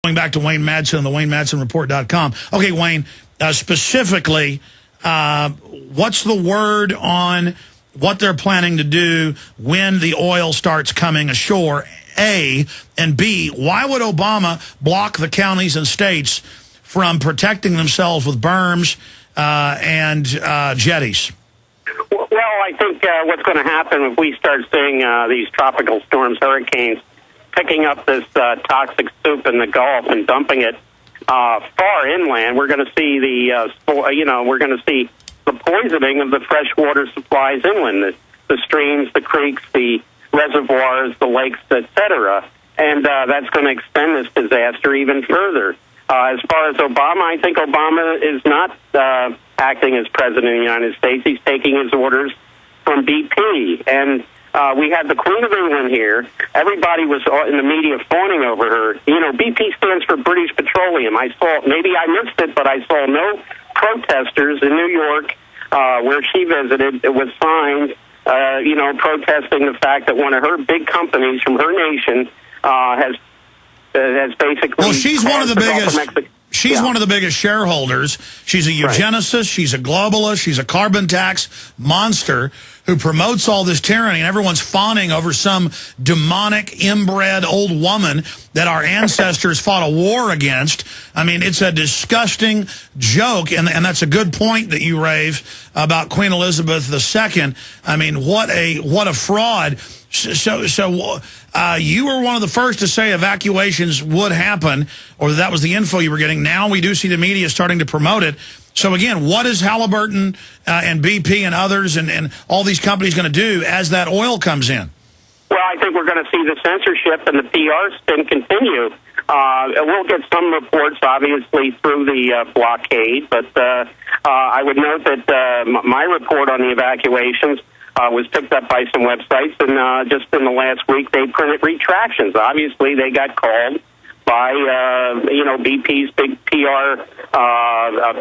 Going back to Wayne Madsen on the wayne-madsen-report.com. Okay, Wayne, specifically, what's the word on what they're planning to do when the oil starts coming ashore, A, and B, why would Obama block the counties and states from protecting themselves with berms and jetties? Well, I think what's going to happen if we start seeing these tropical storms, hurricanes, picking up this toxic soup in the Gulf and dumping it far inland, we're going to see we're going to see the poisoning of the freshwater supplies inland, the streams, the creeks, the reservoirs, the lakes, etc. And that's going to extend this disaster even further. As far as Obama, I think Obama is not acting as president of the United States. He's taking his orders from BP. And we had the Queen of England here. Everybody was in the media fawning over her. You know, BP stands for British Petroleum. Maybe I missed it, but I saw no protesters in New York where she visited with signs, protesting the fact that one of her big companies from her nation has basically... Well, she's one of the biggest... She's one of the biggest shareholders. She's a eugenicist. Right. She's a globalist. She's a carbon tax monster who promotes all this tyranny, and everyone's fawning over some demonic, inbred old woman that our ancestors fought a war against. I mean, it's a disgusting joke, and that's a good point that you raise about Queen Elizabeth II. I mean, what a fraud. So you were one of the first to say evacuations would happen, or that was the info you were getting. Now we do see the media starting to promote it. So again, what is Halliburton and BP and others and all these companies going to do as that oil comes in? Well, I think we're going to see the censorship and the PR spin continue. We'll get some reports, obviously, through the blockade, but I would note that my report on the evacuations was picked up by some websites, and just in the last week they printed retractions. Obviously, they got called by BP's big PR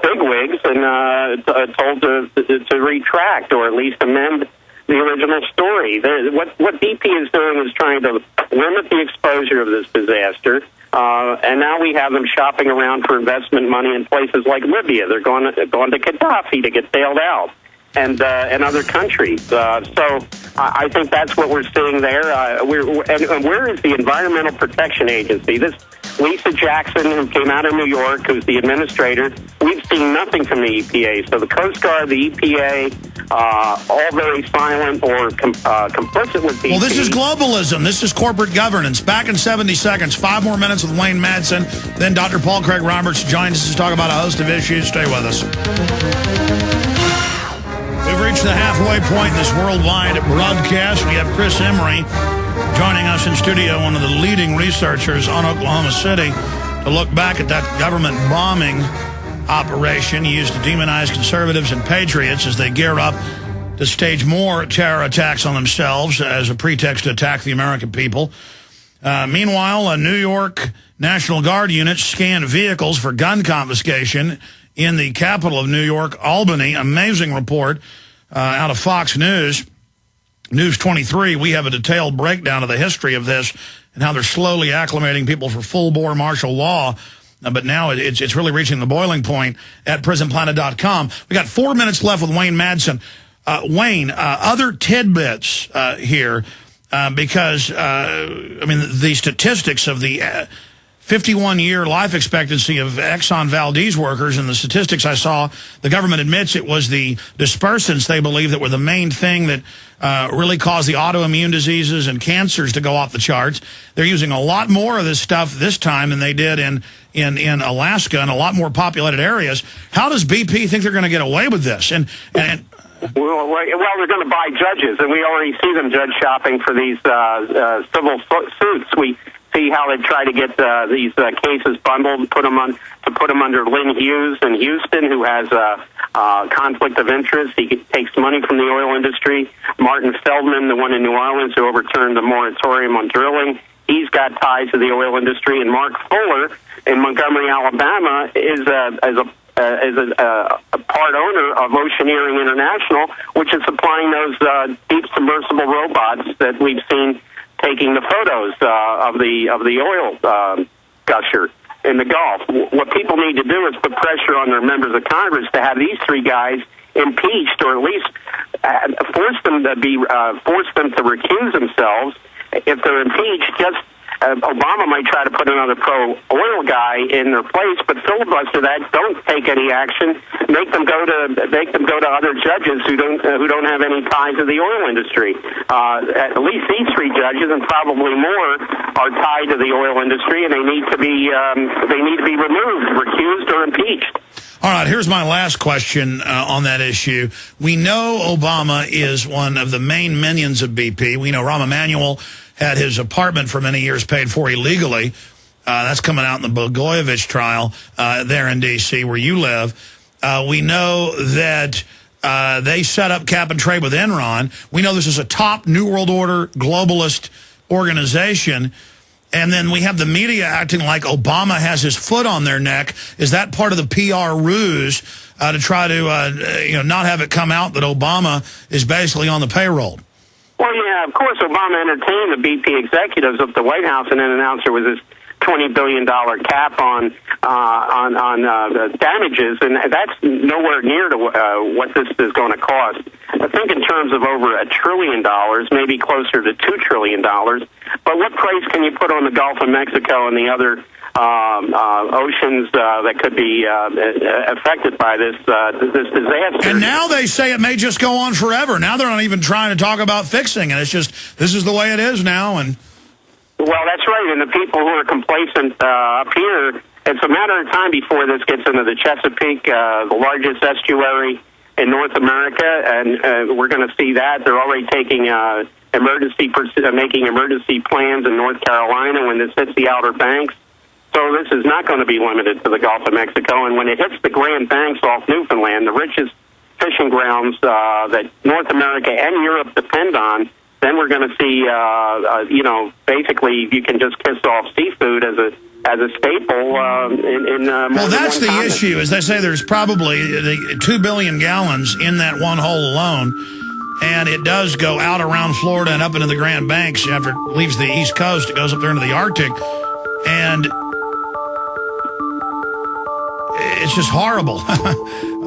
bigwigs and told to retract or at least amend the original story. What BP is doing is trying to limit the exposure of this disaster, and now we have them shopping around for investment money in places like Libya. They're going to Gaddafi to get bailed out. And other countries. So I think that's what we're seeing there. And where is the Environmental Protection Agency? This Lisa Jackson, who came out of New York, who's the administrator, we've seen nothing from the EPA. So the Coast Guard, the EPA, all very silent or complicit with BP. Well, this is globalism. This is corporate governance. Back in 70 seconds, 5 more minutes with Wayne Madsen. Then Dr. Paul Craig Roberts joins us to talk about a host of issues. Stay with us. We've reached the halfway point in this worldwide broadcast. We have Chris Emery joining us in studio, one of the leading researchers on Oklahoma City, to look back at that government bombing operation used to demonize conservatives and patriots as they gear up to stage more terror attacks on themselves as a pretext to attack the American people. Meanwhile, a New York National Guard unit scanned vehicles for gun confiscation in the capital of New York, Albany. Amazing report out of Fox News. News 23, we have a detailed breakdown of the history of this and how they're slowly acclimating people for full-bore martial law. But now it's really reaching the boiling point at prisonplanet.com. We got 4 minutes left with Wayne Madsen. Wayne, other tidbits here, because, the statistics of the 51-year life expectancy of Exxon Valdez workers, and the statistics I saw, the government admits it was the dispersants, they believe, that were the main thing that really caused the autoimmune diseases and cancers to go off the charts. They're using a lot more of this stuff this time than they did in Alaska and a lot more populated areas. How does BP think they're going to get away with this? Well, they're going to buy judges, and we already see them judge shopping for these civil suits. We see how they try to get these cases bundled and put them under Lynn Hughes in Houston, who has conflict of interest. He takes money from the oil industry. Martin Feldman, the one in New Orleans who overturned the moratorium on drilling, he's got ties to the oil industry. And Mark Fuller in Montgomery, Alabama, is a part owner of Oceaneering International, which is supplying those deep submersible robots that we've seen taking the photos of the oil gusher. in the Gulf. What people need to do is put pressure on their members of Congress to have these three guys impeached, or at least force them to recuse themselves. If they're impeached, just Obama might try to put another pro-oil guy in their place, but filibuster that. Don't take any action. Make them go to other judges who don't have any ties to the oil industry. At least these three judges, and probably more, are tied to the oil industry, and they need to be removed, recused, or impeached. All right, here's my last question on that issue. We know Obama is one of the main minions of BP. We know Rahm Emanuel had his apartment for many years paid for illegally. That's coming out in the Blagojevich trial there in D.C., where you live. We know that they set up cap and trade with Enron. We know this is a top New World Order globalist organization. And then we have the media acting like Obama has his foot on their neck. Is that part of the PR ruse to try to not have it come out that Obama is basically on the payroll? Well, yeah, of course, Obama entertained the BP executives at the White House and then announced there was this $20 billion cap on damages, and that's nowhere near to what this is going to cost. I think in terms of over $1 trillion, maybe closer to $2 trillion. But what price can you put on the Gulf of Mexico and the other oceans that could be affected by this disaster? And now they say it may just go on forever. Now they're not even trying to talk about fixing it. It's just, this is the way it is now. And well, that's right. And the people who are complacent up here, it's a matter of time before this gets into the Chesapeake, the largest estuary in North America, and we're going to see that. They're already taking making emergency plans in North Carolina when this hits the Outer Banks. So this is not going to be limited to the Gulf of Mexico. And when it hits the Grand Banks off Newfoundland, the richest fishing grounds that North America and Europe depend on, then we're going to see, basically you can just kiss off seafood as a staple in well, that's the issue, is they say there's probably 2 billion gallons in that one hole alone, and it does go out around Florida and up into the Grand Banks. After it leaves the East Coast, it goes up there into the Arctic, and it's just horrible.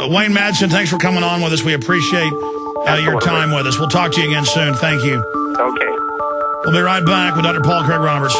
Wayne-Madsen, thanks for coming on with us. We appreciate your time with us. We'll talk to you again soon. Thank you. Okay. We'll be right back with Dr. Paul Craig Roberts.